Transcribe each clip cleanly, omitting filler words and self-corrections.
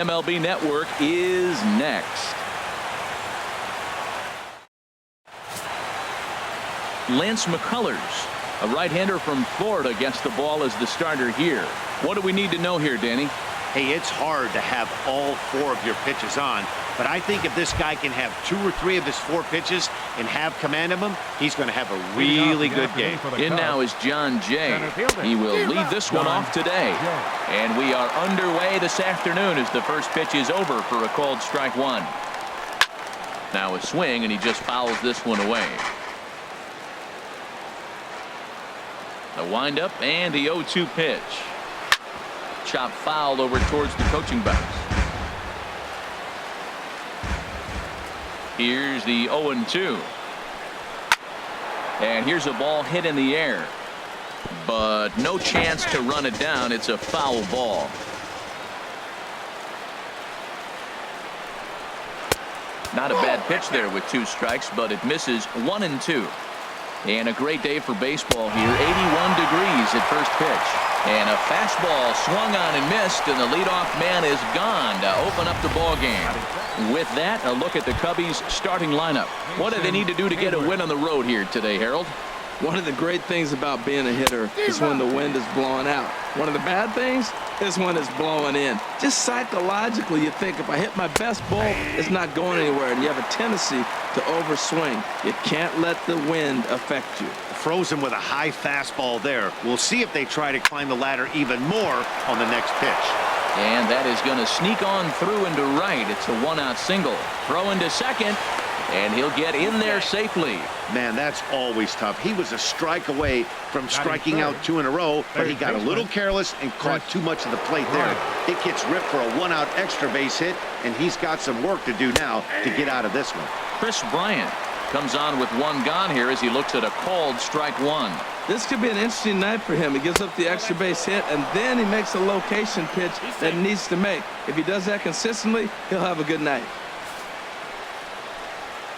MLB Network is next. Lance McCullers, a right-hander from Florida, gets the ball as the starter here. What do we need to know here, Danny? Hey, it's hard to have all 4 of your pitches on, but I think if this guy can have 2 or 3 of his 4 pitches and have command of them, he's going to have a really good game. In now is John Jay. He will lead this one off today. And we are underway this afternoon as the first pitch is over for a called strike 1. Now a swing, and he just fouls this one away. A windup and the 0-2 pitch. Chop foul over towards the coaching box. Here's the 0-2. And here's a ball hit in the air, but no chance to run it down. It's a foul ball. Not a bad pitch there with 2 strikes, but it misses 1-2. And a great day for baseball here. 81 degrees at first pitch. And a fastball swung on and missed, and the leadoff man is gone to open up the ball game. With that, a look at the Cubbies' starting lineup. What do they need to do to get a win on the road here today, Harold? One of the great things about being a hitter is when the wind is blowing out. One of the bad things is when it's blowing in. Just psychologically, you think if I hit my best ball, it's not going anywhere, and you have a tendency to overswing. You can't let the wind affect you. Frozen with a high fastball there. We'll see if they try to climb the ladder even more on the next pitch. And that is going to sneak on through into right. It's a 1-out single. Throw into second, and he'll get in there safely. Man, that's always tough. He was a strike away from striking out 2 in a row, but he got a little careless and caught too much of the plate there. It gets ripped for a 1-out extra base hit, and he's got some work to do now to get out of this one. Chris Bryant comes on with 1 gone here as he looks at a called strike 1. This could be an interesting night for him. He gives up the extra base hit, and then he makes a location pitch that he needs to make. If he does that consistently, he'll have a good night.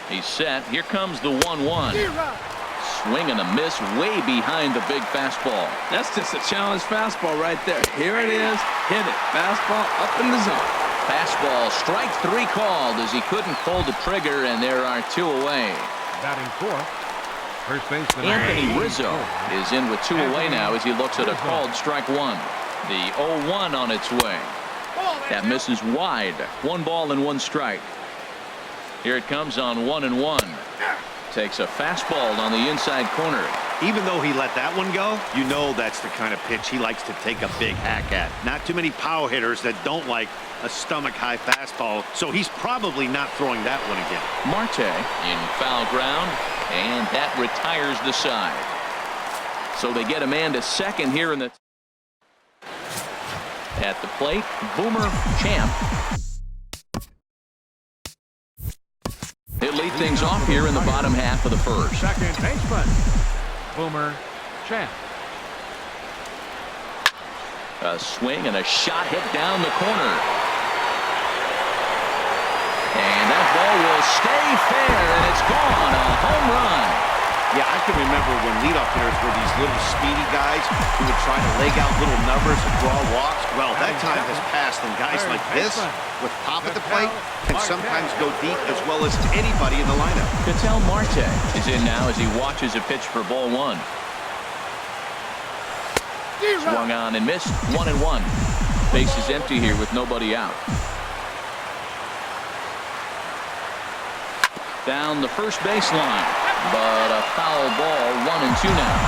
He's set. Here comes the 1-1. Swing and a miss way behind the big fastball. That's just a challenge fastball right there. Here it is. Hit it. Fastball up in the zone. Fastball, strike 3 called as he couldn't pull the trigger, and there are 2 away. Batting 4th, first baseman Anthony Rizzo is in with 2 away now as he looks at a called strike 1. The 0-1 on its way. That misses wide. 1 ball and 1 strike. Here it comes on 1-1. Takes a fastball on the inside corner. Even though he let that one go, you know that's the kind of pitch he likes to take a big hack at. Not too many power hitters that don't like a stomach-high fastball, so he's probably not throwing that one again. Marte in foul ground, and that retires the side. So they get a man to second here in the at the plate. Boomer Champ. He'll lead things off here in the bottom half of the first. Second baseman, Boomer Champ. A swing and a shot hit down the corner. And that ball will stay fair, and it's gone. A home run. Yeah, I can remember when leadoff hitters were these little speedy guys who would try to leg out little numbers and draw walks. Well, that time has passed, and guys like this, with pop at the plate, can sometimes go deep as well as anybody in the lineup. Ketel Marte is in now as he watches a pitch for ball 1. Swung on and missed. 1-1. Base is empty here with nobody out. Down the first baseline, but a foul ball. 1-2 now.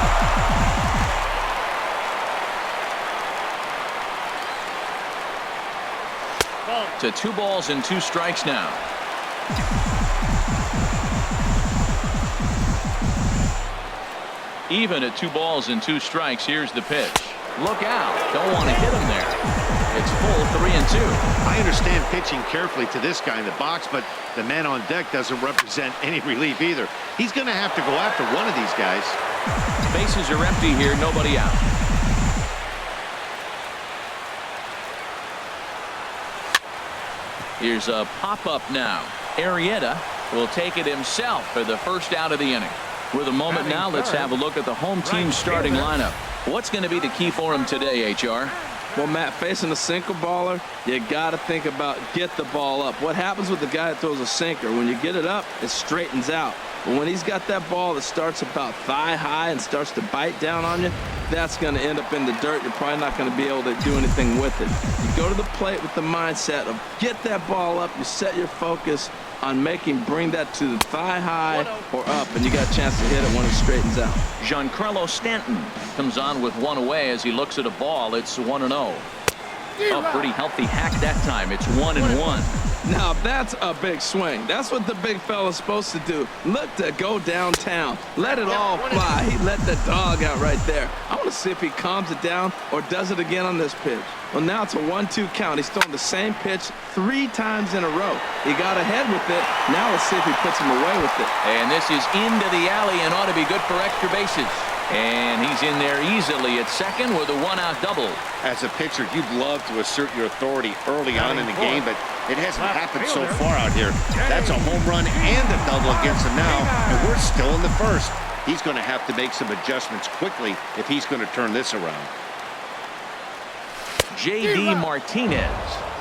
To 2 balls and 2 strikes now. Even at 2 balls and 2 strikes. Here's the pitch. Look out. Don't want to hit him there. It's full 3-2. I understand pitching carefully to this guy in the box, but the man on deck doesn't represent any relief either. He's going to have to go after one of these guys. Bases are empty here. Nobody out. Here's a pop-up now. Arrieta will take it himself for the first out of the inning. With a moment now, let's have a look at the home team starting lineup. What's going to be the key for him today, HR? Well, Matt, facing a sinker baller, you got to think about get the ball up. What happens with the guy that throws a sinker? When you get it up, it straightens out. But when he's got that ball that starts about thigh high and starts to bite down on you, that's going to end up in the dirt. You're probably not going to be able to do anything with it. You go to the plate with the mindset of get that ball up. You set your focus on bring that to the thigh high or up, and you got a chance to hit it when it straightens out. Giancarlo Stanton comes on with one away as he looks at a ball. It's 1-0. A pretty healthy hack that time. It's 1-1. Now that's a big swing. That's what the big fella's supposed to do. Look to go downtown. Let it all fly. He let the dog out right there. I want to see if he calms it down or does it again on this pitch. Well, now it's a 1-2 count. He's throwing the same pitch 3 times in a row. He got ahead with it. Now let's see if he puts him away with it. And this is into the alley and ought to be good for extra bases. And he's in there easily at second with a 1-out double. As a pitcher, you'd love to assert your authority early on in the game, but it hasn't happened so far out here. That's a home run and a double against him now, and we're still in the first. He's going to have to make some adjustments quickly if he's going to turn this around. J.D. Martinez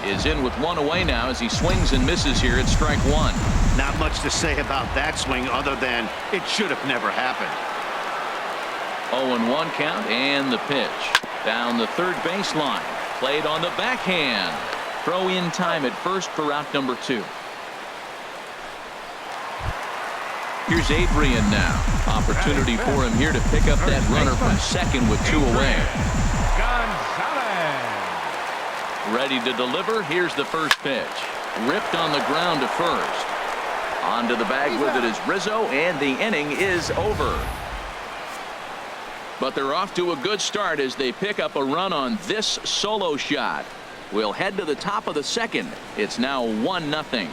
is in with one away now as he swings and misses here at strike one. Not much to say about that swing other than it should have never happened. 0-1 count and the pitch. Down the third baseline. Played on the backhand. Throw in time at first for out number 2. Here's Adrian now. Opportunity for him here to pick up that runner from second with 2 away. Ready to deliver. Here's the first pitch. Ripped on the ground to first. Onto the bag with it is Rizzo, and the inning is over. But they're off to a good start as they pick up a run on this solo shot. We'll head to the top of the second. It's now 1-0.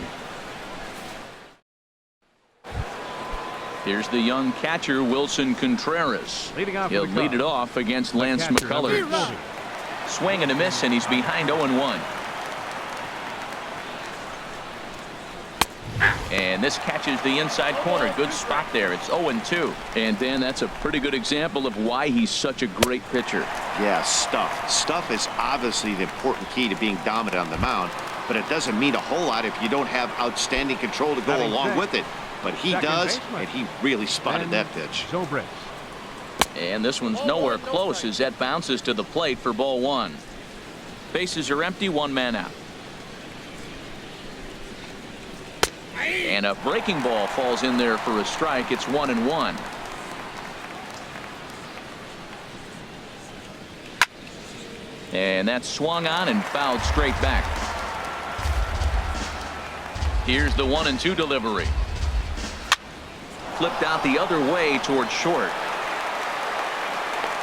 Here's the young catcher, Wilson Contreras. He'll lead it off against Lance McCullers. Swing and a miss, and he's behind 0-1. And this catches the inside corner. Good spot there. It's 0-2. And Dan, that's a pretty good example of why he's such a great pitcher. Yeah, stuff. Stuff is obviously the important key to being dominant on the mound, but it doesn't mean a whole lot if you don't have outstanding control to go along with it. But he does, and he really spotted that pitch. And this one's nowhere close as that bounces to the plate for ball 1. Bases are empty, 1 man out. And a breaking ball falls in there for a strike. It's 1-1. And that's swung on and fouled straight back. Here's the 1-2 delivery. Flipped out the other way towards short.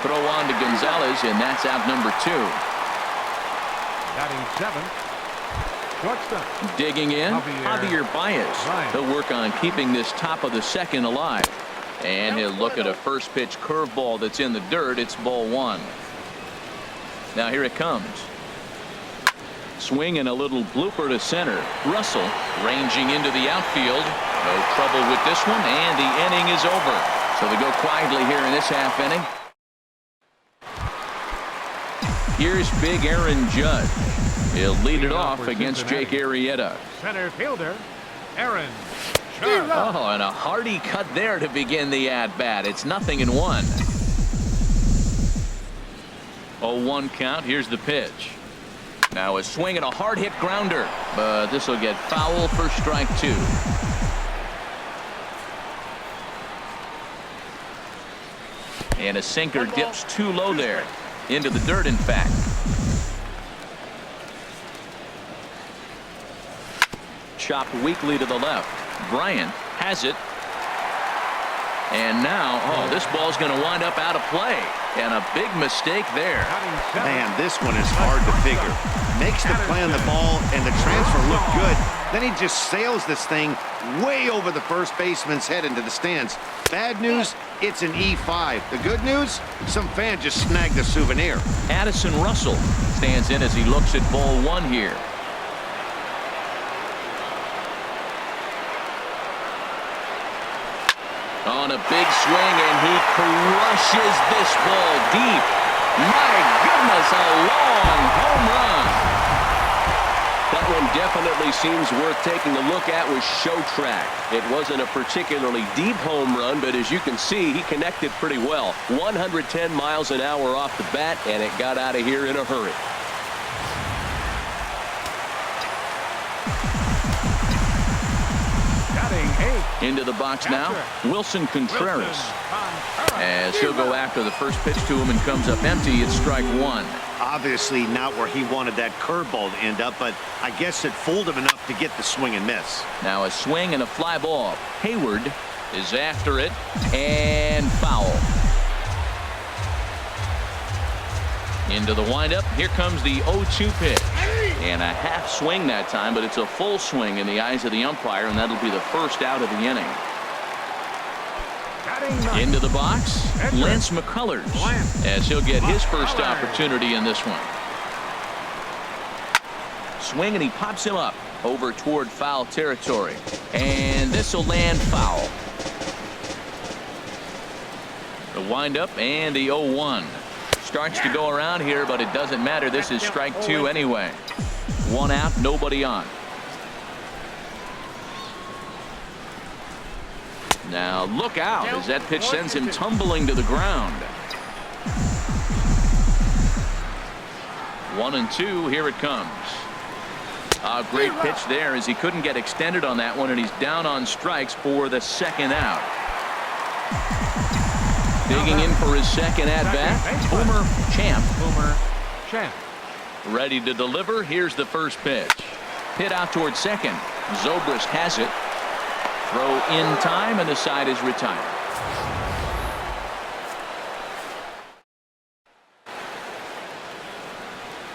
Throw on to Gonzalez, and that's out number 2. Batting 7th. Shortstop. Digging in, Javier Baez. He'll work on keeping this top of the second alive. And he'll look at a first pitch curveball that's in the dirt. It's ball 1. Now here it comes. Swing and a little blooper to center. Russell ranging into the outfield. No trouble with this one, and the inning is over. So they go quietly here in this half inning. Here's big Aaron Judge. He'll lead it off against Jake Arrieta. Center fielder, Aaron Judge. Oh, and a hearty cut there to begin the at-bat. It's 0-1. 0-1 count. Here's the pitch. Now a swing and a hard hit grounder, but this will get foul for strike 2. And a sinker dips too low there. Into the dirt, in fact. Chopped weakly to the left. Bryant has it. And now, this ball's going to wind up out of play. And a big mistake there. Man, this one is hard to figure. Makes the play on the ball, and the transfer looked good. Then he just sails this thing way over the first baseman's head into the stands. Bad news, it's an E5. The good news, some fan just snagged a souvenir. Addison Russell stands in as he looks at ball 1 here. On a big swing, and he crushes this ball deep. My goodness, a long home run. That one definitely seems worth taking a look at with show track. It wasn't a particularly deep home run, but as you can see, he connected pretty well. 110 miles an hour off the bat, and it got out of here in a hurry. Into the box now, Wilson Contreras. As he'll go after the first pitch to him and comes up empty, it's strike one. Obviously not where he wanted that curveball to end up, but I guess it fooled him enough to get the swing and miss. Now a swing and a fly ball. Hayward is after it, and foul. Into the windup. Here comes the 0-2 pitch. And a half swing that time, but it's a full swing in the eyes of the umpire, and that'll be the first out of the inning. Into the box, Lance McCullers, as he'll get his first opportunity in this one. Swing, and he pops him up over toward foul territory. And this will land foul. The windup and the 0-1. Starts to go around here, but it doesn't matter. This is strike two anyway. One out, nobody on. Now look out as that pitch sends him tumbling to the ground. 1-2, here it comes. A great pitch there as he couldn't get extended on that one, and he's down on strikes for the second out. Digging in for his second at-bat, Boomer Champ. Ready to deliver. Here's the first pitch. Hit out towards second. Zobrist has it. Throw in time, and the side is retired.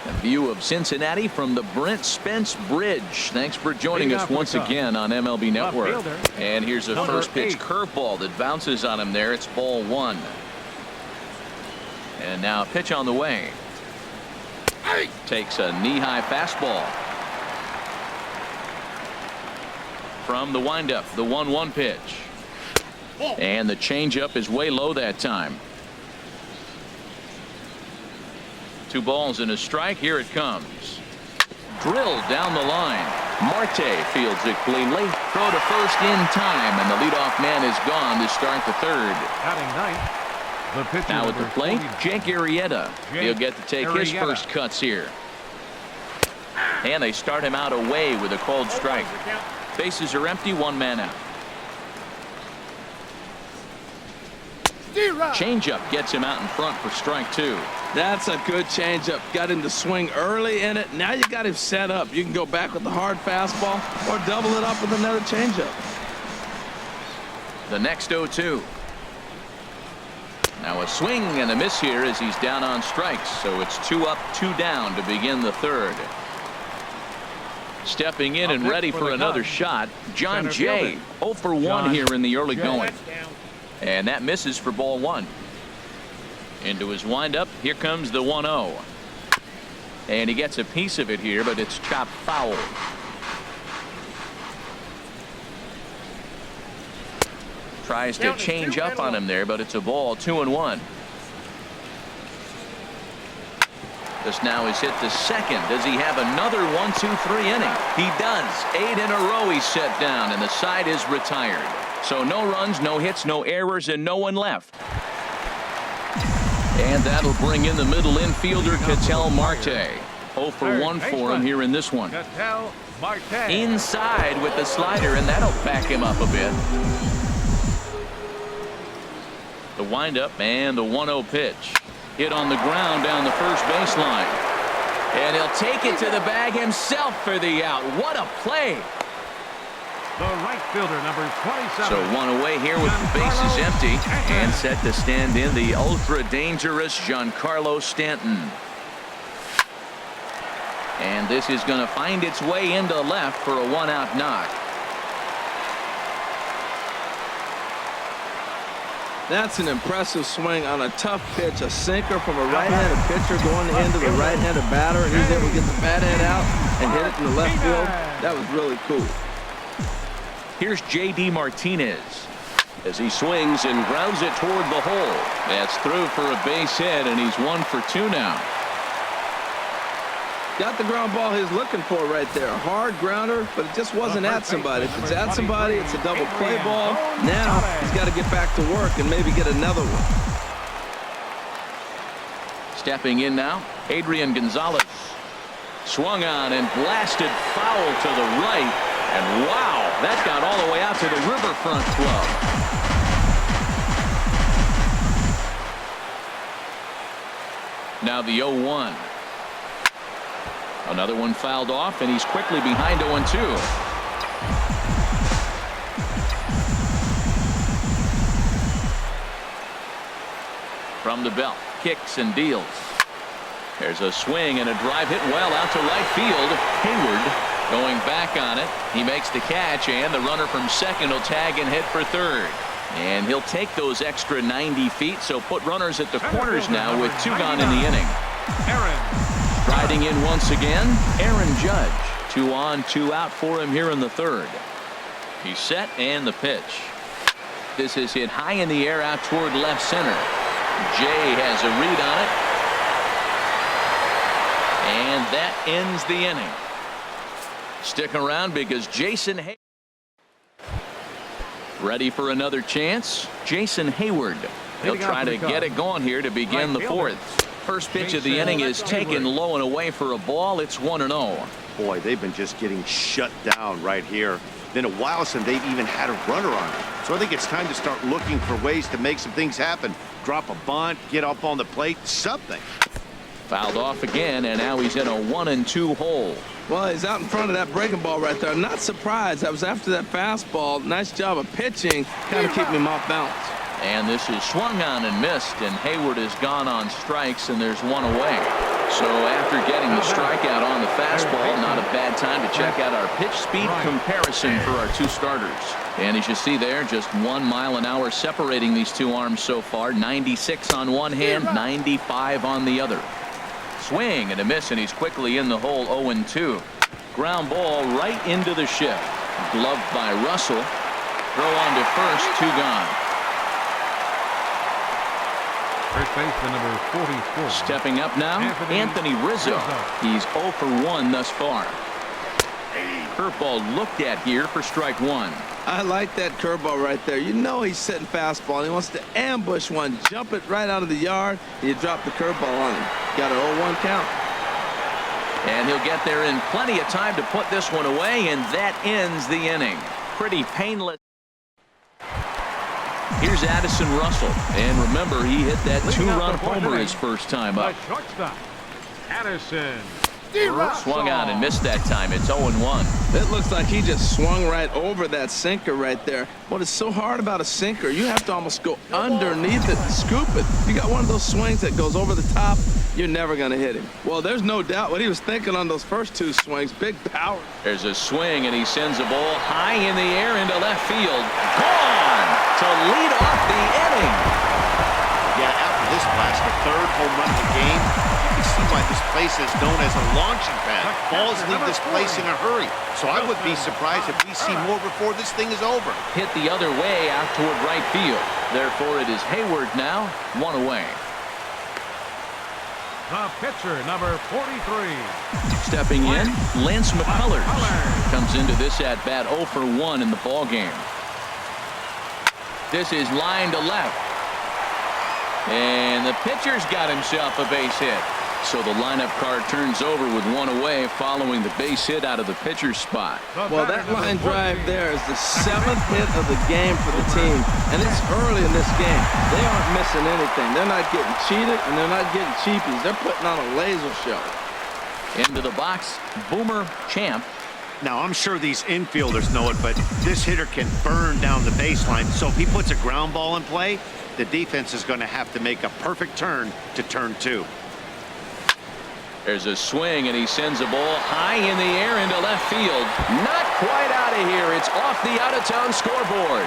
A view of Cincinnati from the Brent Spence Bridge. Thanks for joining us once again on MLB Network. And here's a first pitch curveball that bounces on him there. It's ball one. And now a pitch on the way. Takes a knee-high fastball. From the windup, the 1-1 pitch. And the changeup is way low that time. 2 balls and a strike. Here it comes. Drilled down the line. Marte fields it cleanly. Throw to first in time, and the leadoff man is gone to start the third. Now at the plate, Jake Arrieta. He'll get to take his first cuts here. And they start him out away with a called strike. Bases are empty, 1 man out. Changeup gets him out in front for strike 2. That's a good changeup. Got him to swing early in it. Now you got him set up. You can go back with the hard fastball or double it up with another changeup. The next 0-2. Now a swing and a miss here as he's down on strikes. So it's 2 up, 2 down to begin the third. Stepping in and ready for another shot, John Jay. 0 for 1 here in the early going. And that misses for ball 1. Into his windup. Here comes the 1-0. And he gets a piece of it here, but it's chopped foul. Tries to change up on him there, but it's a ball. 2-1. This now is hit to second. Does he have another 1-2-3 inning? He does. 8 in a row he's set down, and the side is retired. So no runs, no hits, no errors, and no one left. And that'll bring in the middle infielder, Ketel Marte. 0 for 1 for him here in this one. Inside with the slider, and that'll back him up a bit. The windup and the 1-0 pitch. Hit on the ground down the first baseline. And he'll take it to the bag himself for the out. What a play. The right fielder, number 27. So 1 away here with the bases empty. And set to stand in the ultra-dangerous Giancarlo Stanton. And this is going to find its way into left for a 1-out knock. That's an impressive swing on a tough pitch. A sinker from a right-handed pitcher going into the right-handed batter, and he's able to get the bat end out and hit it in the left field. That was really cool. Here's J.D. Martinez. as he swings and grounds it toward the hole. That's through for a base hit, and he's 1 for 2 now. Got the ground ball he's looking for right there. A hard grounder, but it just wasn't at somebody. If it's at somebody, it's a double play ball. Now he's got to get back to work and maybe get another one. Stepping in now, Adrian Gonzalez. Swung on and blasted foul to the right. And wow, that got all the way out to the Riverfront Club. Now the 0-1. Another one fouled off, and he's quickly behind 0-2. From the belt, kicks and deals. There's a swing and a drive hit well out to right field. Hayward going back on it. He makes the catch, and the runner from second will tag and hit for third. And he'll take those extra 90 feet, so put runners at the corners now with 2 gone in the inning. Riding in once again, Aaron Judge. 2 on, 2 out for him here in the third. He's set, and the pitch. This is hit high in the air out toward left center. Jay has a read on it. And that ends the inning. Stick around because Jason Hayward ready for another chance. Jason Hayward. He'll try to get it going here to begin the fourth. First pitch of the inning is taken low and away for a ball. It's 1-0. Boy, they've been just getting shut down right here. Been a while since they've even had a runner on it. So I think it's time to start looking for ways to make some things happen. Drop a bunt, get up on the plate, something. Fouled off again, and now he's in a 1-2 hole. Well, he's out in front of that breaking ball right there. I'm not surprised. I was after that fastball. Nice job of pitching, kind of keeping him off balance. And this is swung on and missed, and Hayward has gone on strikes, and there's 1 away. So after getting the strikeout on the fastball, not a bad time to check out our pitch speed comparison for our 2 starters. And as you see there, just 1 mile an hour separating these 2 arms so far. 96 on one hand, 95 on the other. Swing and a miss, and he's quickly in the hole. 0-2. Ground ball right into the shift. Gloved by Russell. Throw on to first, 2 gone. First baseman number 44. Stepping up now, Anthony Rizzo. He's 0 for 1 thus far. Curveball looked at here for strike 1. I like that curveball right there. You know he's setting fastball, and he wants to ambush one, jump it right out of the yard, and you drop the curveball on him. Got an 0-1 count. And he'll get there in plenty of time to put this one away, and that ends the inning. Pretty painless. Here's Addison Russell, and remember, he hit that 2-run homer his first time up. The shortstop, Addison. Swung on and missed that time. It's 0-1. It looks like he just swung right over that sinker right there. What is so hard about a sinker, you have to almost go underneath it and scoop it. If you got one of those swings that goes over the top, you're never going to hit him. Well, there's no doubt what he was thinking on those first 2 swings. Big power. There's a swing, and he sends a ball high in the air into left field. Gone to lead off the inning. Yeah, after this blast, the 3rd home run of the game, you can see why this place is known as a launching pad. Balls leave this place in a hurry. So I would be surprised if we see more before this thing is over. Hit the other way out toward right field. Therefore, it is Hayward now, 1 away. The pitcher, number 43. Stepping in, Lance McCullers comes into this at-bat 0 for 1 in the ballgame. This is line to left. And the pitcher's got himself a base hit. So the lineup card turns over with 1 away following the base hit out of the pitcher's spot. Well, that line drive there is the 7th hit of the game for the team. And it's early in this game. They aren't missing anything. They're not getting cheated, and they're not getting cheapies. They're putting on a laser show. Into the box, Boomer Champ. Now, I'm sure these infielders know it, but this hitter can burn down the baseline. So if he puts a ground ball in play, the defense is going to have to make a perfect turn to turn 2. There's a swing, and he sends a ball high in the air into left field. Not quite out of here. It's off the out-of-town scoreboard.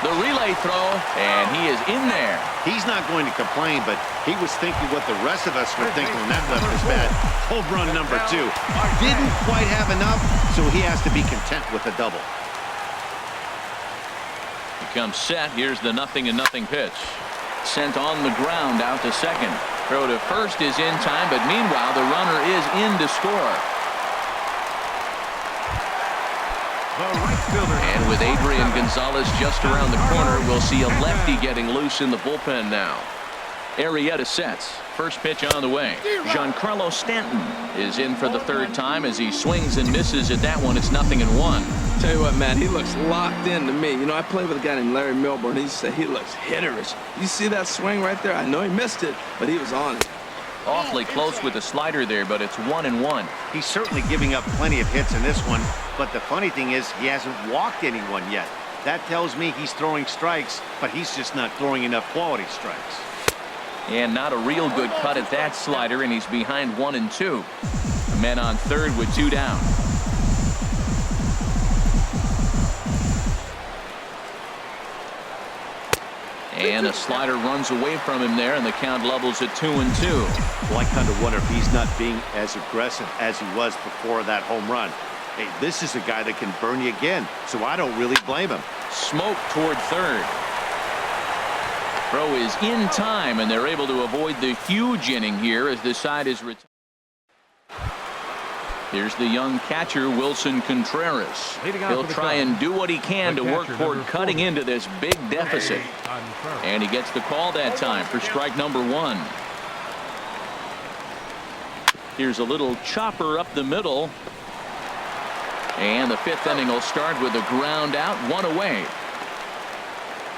The relay throw, and he is in there. He's not going to complain, but he was thinking what the rest of us were thinking when that left his bat. Home run number 2. Didn't quite have enough, so he has to be content with a double. Comes set. Here's the 0-0 pitch. Sent on the ground out to second. Throw to first is in time, but meanwhile the runner is in to score. The right fielder. And with Adrian Gonzalez just around the corner, we'll see a lefty getting loose in the bullpen now. Arrieta sets. First pitch on the way. Giancarlo Stanton is in for the third time as he swings and misses at that one. It's 0-1. Tell you what, man, he looks locked in to me. You know, I played with a guy named Larry Milburn. He used to say he looks hitterish. You see that swing right there? I know he missed it, but he was on it. Awfully close with the slider there, but it's 1-1. He's certainly giving up plenty of hits in this one, but the funny thing is he hasn't walked anyone yet. That tells me he's throwing strikes, but he's just not throwing enough quality strikes. And not a real good cut at that slider, and he's behind 1-2. The men on third with 2 down. And a slider runs away from him there, and the count levels at 2-2. Well, I kind of wonder if he's not being as aggressive as he was before that home run. Hey, this is a guy that can burn you again, so I don't really blame him. Smoke toward third. Throw is in time, and they're able to avoid the huge inning here as the side is retired. Here's the young catcher, Wilson Contreras. He'll try and do what he can to work toward cutting into this big deficit. And he gets the call that time for strike number 1. Here's a little chopper up the middle. And the 5th inning will start with a ground out, 1 away.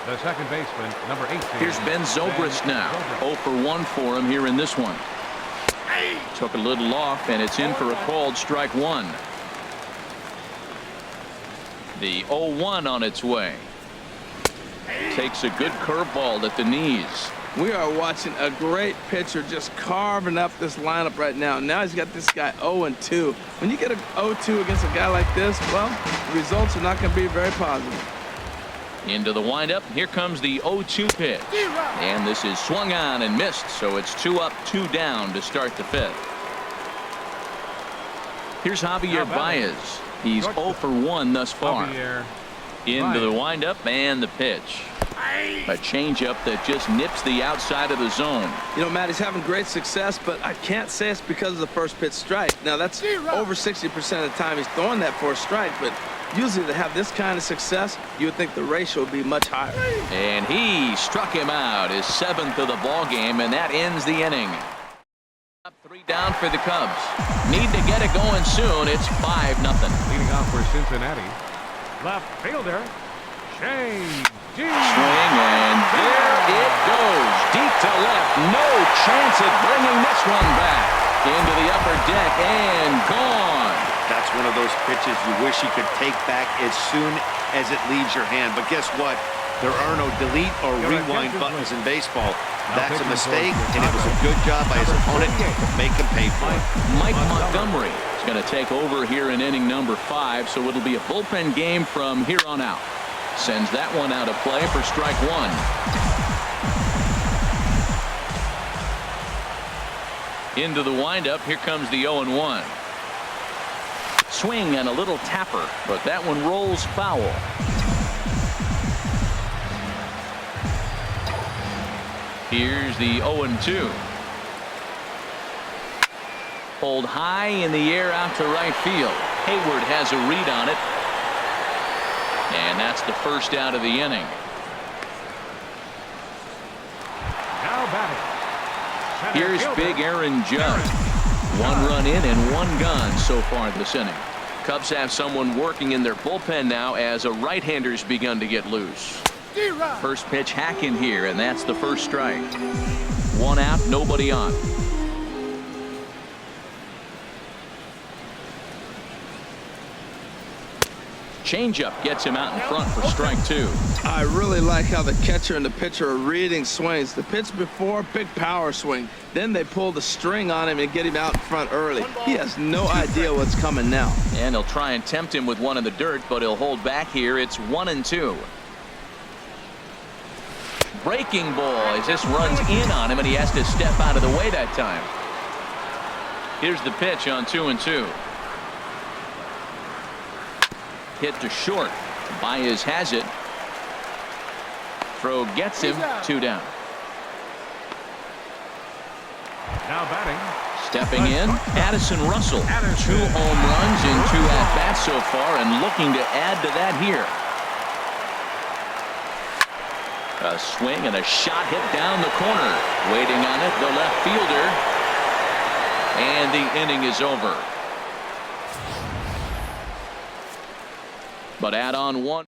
The second baseman, number 18. Here's Ben Zobrist now. 0 for 1 for him here in this one. Took a little off, and it's in for a called strike 1. The 0-1 on its way. Takes a good curveball at the knees. We are watching a great pitcher just carving up this lineup right now. Now he's got this guy 0-2. When you get a 0-2 against a guy like this, well, the results are not going to be very positive. Into the windup. Here comes the 0-2 pitch. And this is swung on and missed, so it's 2 up, 2 down to start the 5th. Here's Javier Baez. He's 0 for 1 thus far. Into the windup and the pitch. A changeup that just nips the outside of the zone. You know, Matt, he's having great success, but I can't say it's because of the first pitch strike. Now, that's over 60% of the time he's throwing that for a strike, but usually to have this kind of success, you would think the ratio would be much higher. And he struck him out, his 7th of the ball game, and that ends the inning. Up 3 down for the Cubs. Need to get it going soon. It's 5-0. Leading off for Cincinnati, left fielder Shane. Swing, and there it goes. Deep to left. No chance at bringing this one back. Into the upper deck and gone. That's one of those pitches you wish you could take back as soon as it leaves your hand. But guess what? There are no delete or rewind buttons in baseball. That's a mistake, and it was a good job by his opponent to make him pay for it. Mike Montgomery is going to take over here in inning number 5, so it'll be a bullpen game from here on out. Sends that one out of play for strike 1. Into the windup. Here comes the 0-1. Swing and a little tapper, but that one rolls foul. Here's the 0-2. Pulled high in the air out to right field. Hayward has a read on it. And that's the first out of the inning. Now batting. Here's big Aaron Judge. 1 run in and 1 gone so far this inning. Cubs have someone working in their bullpen now as a right-hander's begun to get loose. First pitch hack in here, and that's the first strike. 1 out, nobody on. Changeup gets him out in front for strike 2. I really like how the catcher and the pitcher are reading swings. The pitch before, big power swing. Then they pull the string on him and get him out in front early. He has no idea what's coming now. And he'll try and tempt him with one in the dirt, but he'll hold back here. It's 1-2. Breaking ball as this runs in on him, and he has to step out of the way that time. Here's the pitch on 2-2. Hit to short. Baez has it. Throw gets him 2 down. Now batting. Stepping in, Addison Russell. 2 home runs in 2 at-bats so far, and looking to add to that here. A swing and a shot hit down the corner. Waiting on it, the left fielder. And the inning is over. But add on 1.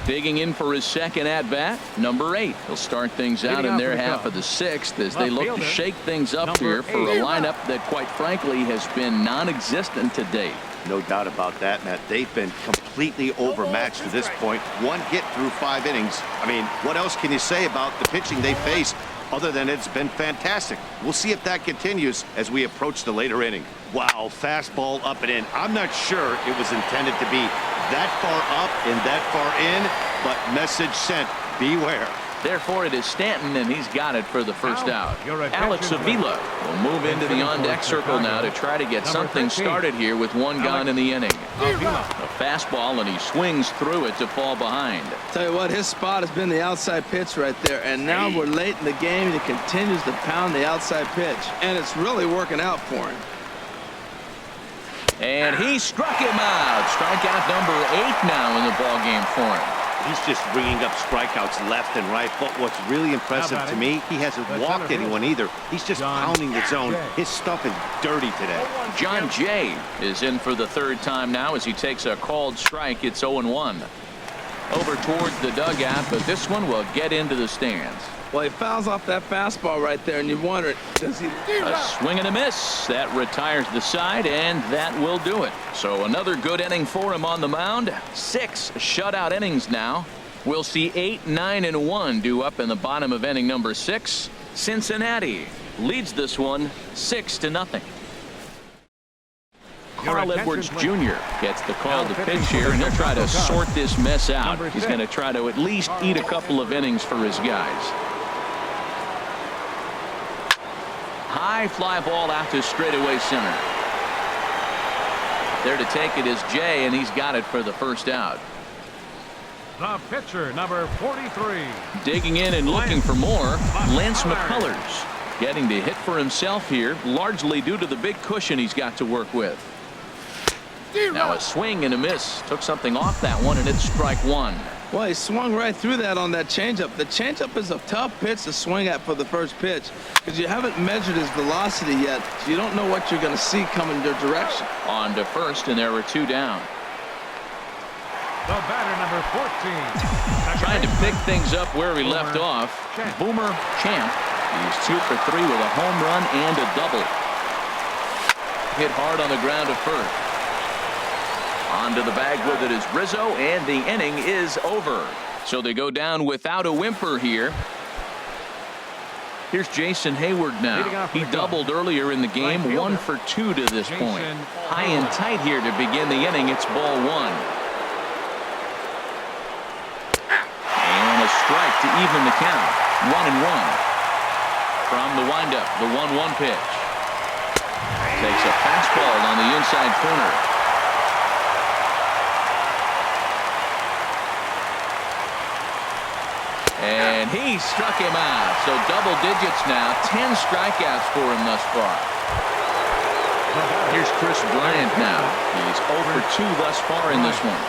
Digging in for his second at-bat, number 8. He'll start things out in their half of the 6th as they look to shake things up here for a lineup that, quite frankly, has been non-existent to date. No doubt about that, Matt. They've been completely overmatched to this point. 1 hit through 5 innings. I mean, what else can you say about the pitching they face other than it's been fantastic? We'll see if that continues as we approach the later inning. Wow, fastball up and in. I'm not sure it was intended to be that far up and that far in, but message sent, beware. Therefore, it is Stanton, and he's got it for the first out. Alex Avila will move into the on-deck circle now to try to get something started here with 1 gone in the inning. A fastball, and he swings through it to fall behind. Tell you what, his spot has been the outside pitch right there, and now we're late in the game, and he continues to pound the outside pitch, and it's really working out for him. And he struck him out. Strikeout number 8 now in the ballgame for him. He's just bringing up strikeouts left and right. But what's really impressive to me, he hasn't walked anyone either. He's just pounding the zone. His stuff is dirty today. John Jay is in for the 3rd time now as he takes a called strike. It's 0-1. Over towards the dugout, but this one will get into the stands. Well, he fouls off that fastball right there, and you wonder, does he? A swing and a miss. That retires the side, and that will do it. So another good inning for him on the mound. 6 shutout innings now. We'll see 8, 9, and 1 due up in the bottom of inning number 6. Cincinnati leads this one 6-0. Carl Edwards Jr. gets the call to pitch here, and he'll try to sort this mess out. He's going to try to at least eat a couple of innings for his guys. High fly ball out to straightaway center. There to take it is Jay, and he's got it for the first out. The pitcher, number 43. Digging in and looking for more, Lance McCullers. Getting the hit for himself here, largely due to the big cushion he's got to work with. Now a swing and a miss. Took something off that one, and it's strike 1. Well, he swung right through that on that changeup. The changeup is a tough pitch to swing at for the first pitch because you haven't measured his velocity yet, so you don't know what you're going to see coming your direction. On to first, and there were 2 down. The batter, number 14. Trying to pick things up where we left off. Boomer Champ. He's 2 for 3 with a home run and a double. Hit hard on the ground to first. Onto the bag with it is Rizzo, and the inning is over. So they go down without a whimper here. Here's Jason Hayward now. He doubled earlier in the game, 1 for 2 to this point. High and tight here to begin the inning. It's ball 1. And a strike to even the count. 1-1. From the windup, the 1-1 pitch. Takes a fastball on the inside corner. And he struck him out. So double digits now. 10 strikeouts for him thus far. Here's Chris Bryant now. He's 0 for 2 thus far in this one.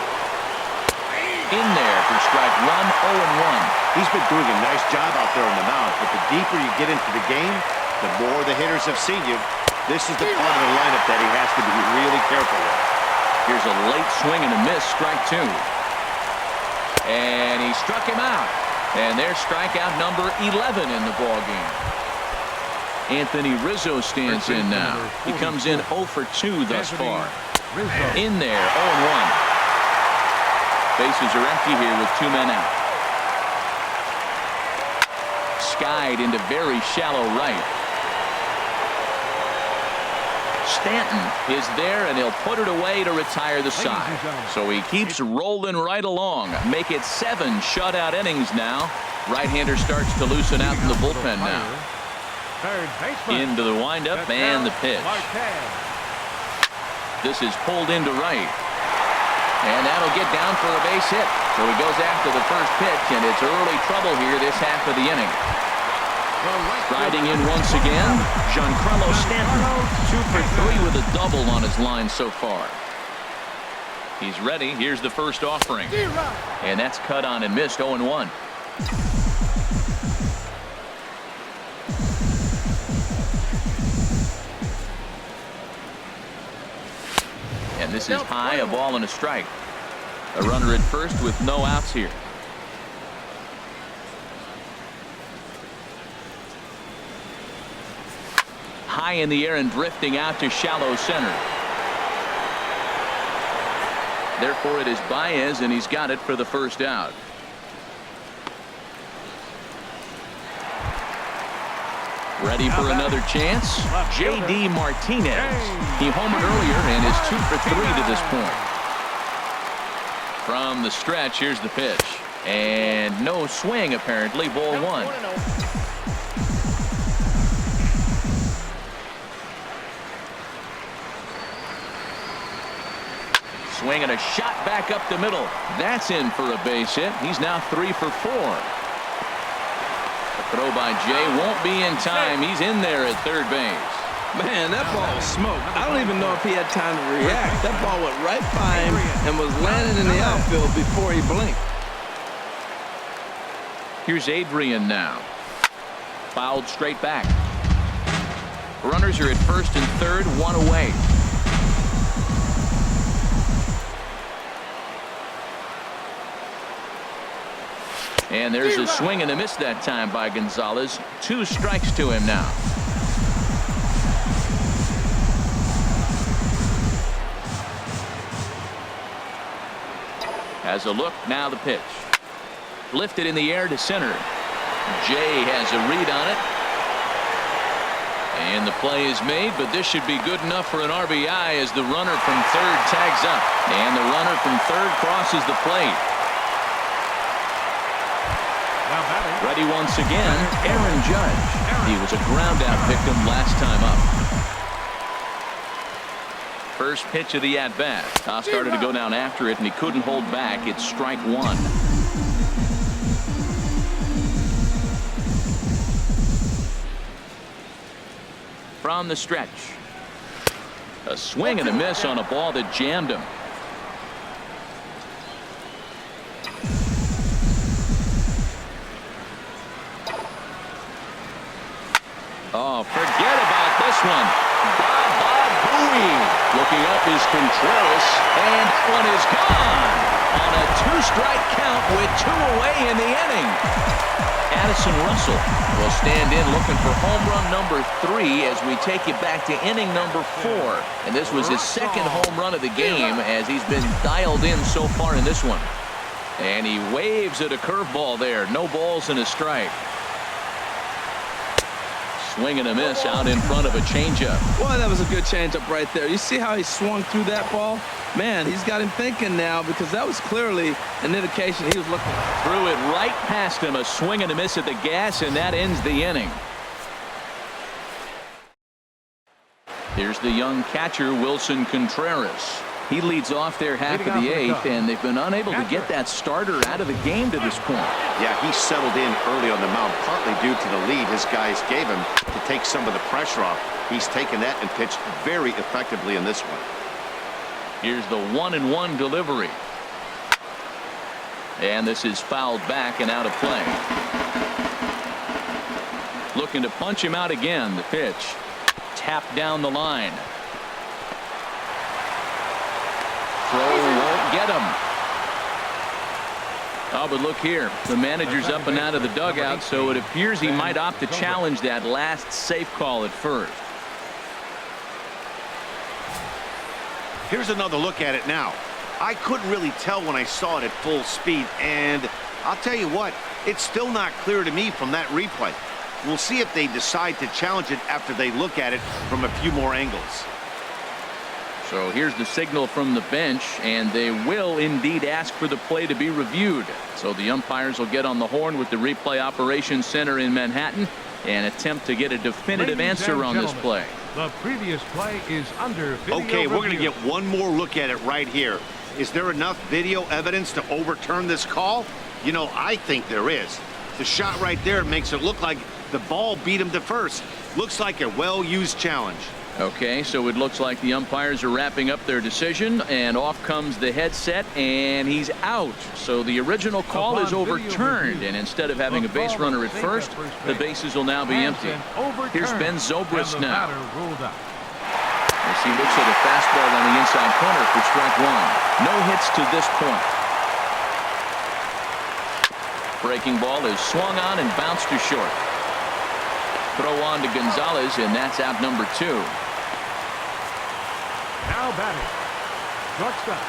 In there for strike 1, 0-1. He's been doing a nice job out there on the mound, but the deeper you get into the game, the more the hitters have seen you. This is the part of the lineup that he has to be really careful with. Here's a late swing and a miss, strike 2. And he struck him out. And there's strikeout number 11 in the ballgame. Anthony Rizzo stands in now. He comes in 0 for 2 thus far. In there, 0-1. Bases are empty here with 2 men out. Skied into very shallow right. Stanton is there, and he'll put it away to retire the side. So he keeps rolling right along. Make it 7 shutout innings now. Right-hander starts to loosen out in the bullpen now. Into the windup and the pitch. This is pulled into right. And that'll get down for a base hit. So he goes after the first pitch, and it's early trouble here this half of the inning. Riding in once again, Giancarlo Stanton, 2 for 3 with a double on his line so far. He's ready. Here's the first offering. And that's cut on and missed, 0-1. And this is high, a ball and a strike. A runner at first with no outs here. High in the air and drifting out to shallow center. Therefore, it is Baez, and he's got it for the first out. Ready for another chance? J.D. Martinez. He homered earlier and is 2 for 3 to this point. From the stretch, here's the pitch. And no swing, apparently. Ball 1. Swing and a shot back up the middle. That's in for a base hit. He's now 3 for 4. The throw by Jay won't be in time. He's in there at third base. Man, that ball was smoked. I don't even know if he had time to react. That ball went right by him and was landing in the outfield before he blinked. Here's Adrian now. Fouled straight back. Runners are at first and third, 1 away. And there's a swing and a miss that time by Gonzalez. 2 strikes to him now. Has a look, now the pitch. Lifted in the air to center. Jay has a read on it. And the play is made, but this should be good enough for an RBI as the runner from third tags up. And the runner from third crosses the plate. Ready once again, Aaron Judge. He was a ground-out victim last time up. First pitch of the at-bat. Toss started to go down after it, and he couldn't hold back. It's strike 1. From the stretch. A swing and a miss on a ball that jammed him. Oh, forget about this one. Bob Bowie. Looking up is Contreras, and that one is gone on a 2-strike count with 2 away in the inning. Addison Russell will stand in looking for home run number 3 as we take you back to inning number 4. And this was his second home run of the game as he's been dialed in so far in this one. And he waves at a curveball there. No balls and a strike. Swing and a miss out in front of a changeup. Boy, that was a good changeup right there. You see how he swung through that ball? Man, he's got him thinking now because that was clearly an indication he was looking. Threw it right past him. A swing and a miss at the gas, and that ends the inning. Here's the young catcher, Wilson Contreras. He leads off their half of the 8th, and they've been unable to get that starter out of the game to this point. Yeah, he settled in early on the mound, partly due to the lead his guys gave him to take some of the pressure off. He's taken that and pitched very effectively in this one. Here's the 1-1 delivery. And this is fouled back and out of play. Looking to punch him out again. The pitch. Tapped down the line. Throw won't get him. Oh, but look here. The manager's up and out of the dugout, so it appears he might opt to challenge that last safe call at first. Here's another look at it now. I couldn't really tell when I saw it at full speed, and I'll tell you what, it's still not clear to me from that replay. We'll see if they decide to challenge it after they look at it from a few more angles. So here's the signal from the bench, and they will indeed ask for the play to be reviewed. So the umpires will get on the horn with the replay operations center in Manhattan and attempt to get a definitive answer on this play. The previous play is under video Okay, we're going to review. get one more look at it right here. Is there enough video evidence to overturn this call? You know, I think there is. The shot right there makes it look like the ball beat him to first. Looks like a well-used challenge. Okay, so it looks like the umpires are wrapping up their decision, and off comes the headset, and he's out. So the original call is overturned, and instead of having a base runner at first, the bases will now be empty. Here's Ben Zobrist now. As he looks at a fastball on the inside corner for strike one. No hits to this point. Breaking ball is swung on and bounced to short. Throw on to Gonzalez, and that's out number 2. Now batting. Shortstop.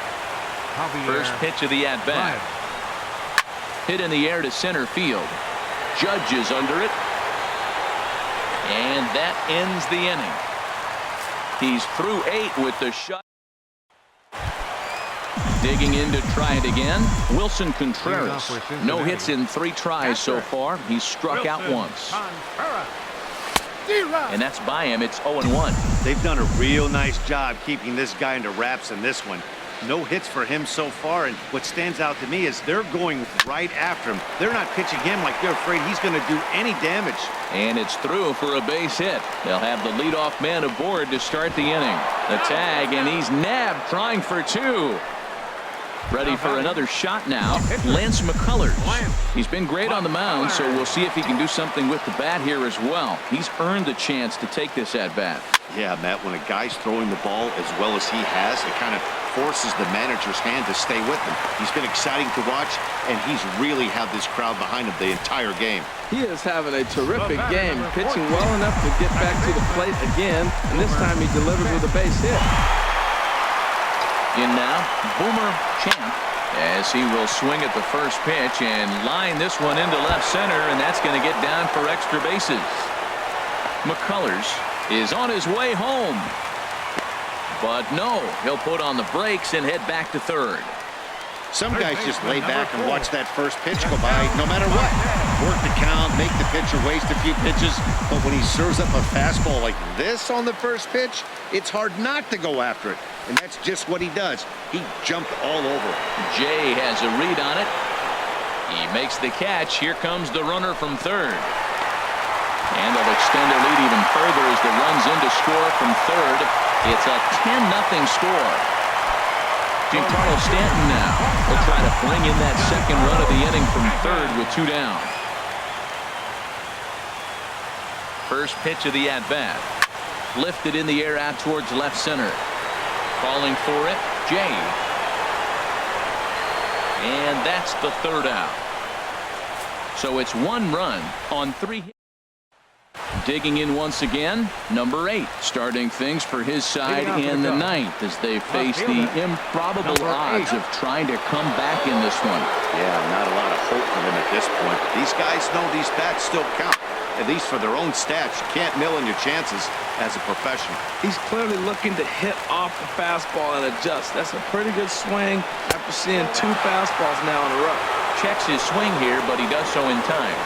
First pitch of the at-bat. Hit in the air to center field. Judge is under it. And that ends the inning. He's through 8 with the shot. Digging in to try it again. Wilson Contreras. No hits in 3 tries so far. He's struck out once. And that's by him. It's 0-1. They've done a real nice job keeping this guy into wraps in this one. No hits for him so far, and what stands out to me is they're going right after him. They're not pitching him like they're afraid he's going to do any damage. And it's through for a base hit. They'll have the leadoff man aboard to start the inning. The tag, and he's nabbed, trying for 2. Ready for another shot now, Lance McCullers. He's been great on the mound, so we'll see if he can do something with the bat here as well. He's earned the chance to take this at-bat. Yeah, Matt, when a guy's throwing the ball as well as he has, it kind of forces the manager's hand to stay with him. He's been exciting to watch, and he's really had this crowd behind him the entire game. He is having a terrific game, pitching well enough to get back to the plate again, and this time he delivers with a base hit. In now, Boomer Champ, as he will swing at the first pitch and line this one into left center, and that's going to get down for extra bases. McCullers is on his way home. But no, he'll put on the brakes and head back to third. Some guys just lay back and watch that first pitch go by no matter what. Work the count, make the pitcher waste a few pitches, but when he serves up a fastball like this on the first pitch, it's hard not to go after it. And that's just what he does. He jumped all over. Jay has a read on it. He makes the catch. Here comes the runner from third. And they'll extend their lead even further as the runs in to score from third. It's a 10-0 score. Giancarlo Stanton now will try to bring in that second run of the inning from third with 2 down. First pitch of the at-bat. Lifted in the air out towards left center. Calling for it, Jay. And that's the third out. So it's 1 run on 3 hits. Digging in once again, number 8, starting things for his side in the 9th as they face the improbable odds of trying to come back in this one. Yeah, not a lot of hope for him at this point. These guys know these bats still count, at least for their own stats. You can't mill in your chances as a professional. He's clearly looking to hit off the fastball and adjust. That's a pretty good swing after seeing 2 fastballs now in a row. Checks his swing here, but he does so in time.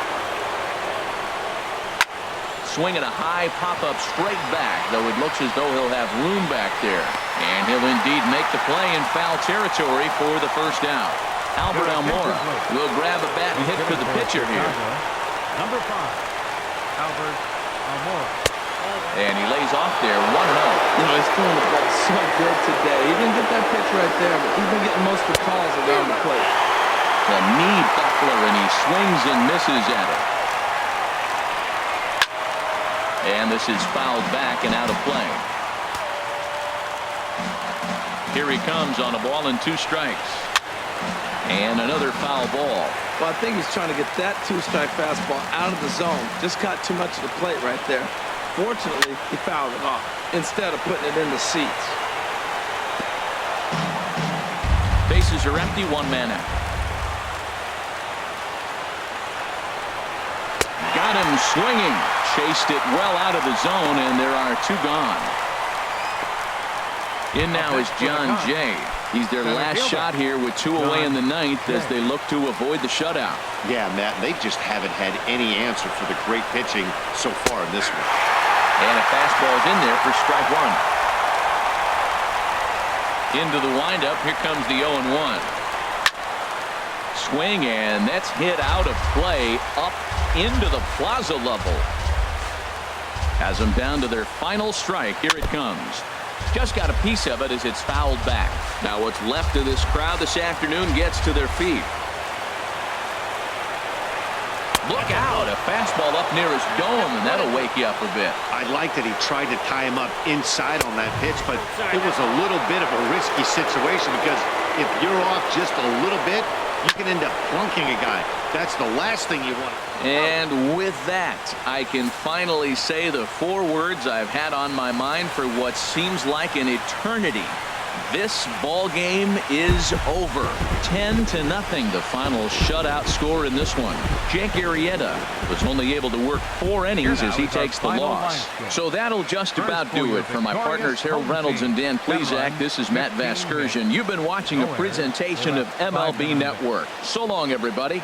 Swinging a high pop-up straight back, though it looks as though he'll have room back there. And he'll indeed make the play in foul territory for the first down. Albert Almora will grab a bat and hit for the pitcher here. Number 5, Albert Almora. And he lays off there, 1-0. You know, he's throwing the ball so good today. He didn't get that pitch right there, but he's been getting most of the calls around the plate. The knee buckler, and he swings and misses at it. And this is fouled back and out of play. Here he comes on a ball and 2 strikes. And another foul ball. Well, I think he's trying to get that 2-strike fastball out of the zone. Just got too much of the plate right there. Fortunately, he fouled it off instead of putting it in the seats. Bases are empty, 1 man out. Got him swinging. Chased it well out of the zone, and there are 2 gone. In now is John Jay. He's their last shot here with 2 away in the 9th as they look to avoid the shutout. Yeah, Matt, they just haven't had any answer for the great pitching so far in this one. And a fastball is in there for strike 1. Into the windup. Here comes the 0-1. Swing, and that's hit out of play up into the plaza level. Has them down to their final strike. Here it comes. Just got a piece of it as it's fouled back. Now what's left of this crowd this afternoon gets to their feet. Look out, a fastball up near his dome, and that'll wake you up a bit. I like that he tried to tie him up inside on that pitch, but it was a little bit of a risky situation because if you're off just a little bit, you can end up plunking a guy. That's the last thing you want. And with that, I can finally say the 4 words I've had on my mind for what seems like an eternity. This ball game is over. 10-0, the final shutout score in this one. Jake Arrieta was only able to work 4 innings as he takes the loss. So that'll just about do it. For my partners Harold Reynolds and Dan Plesac, this is Matt Vasgersian. You've been watching a presentation of MLB Network. So long, everybody.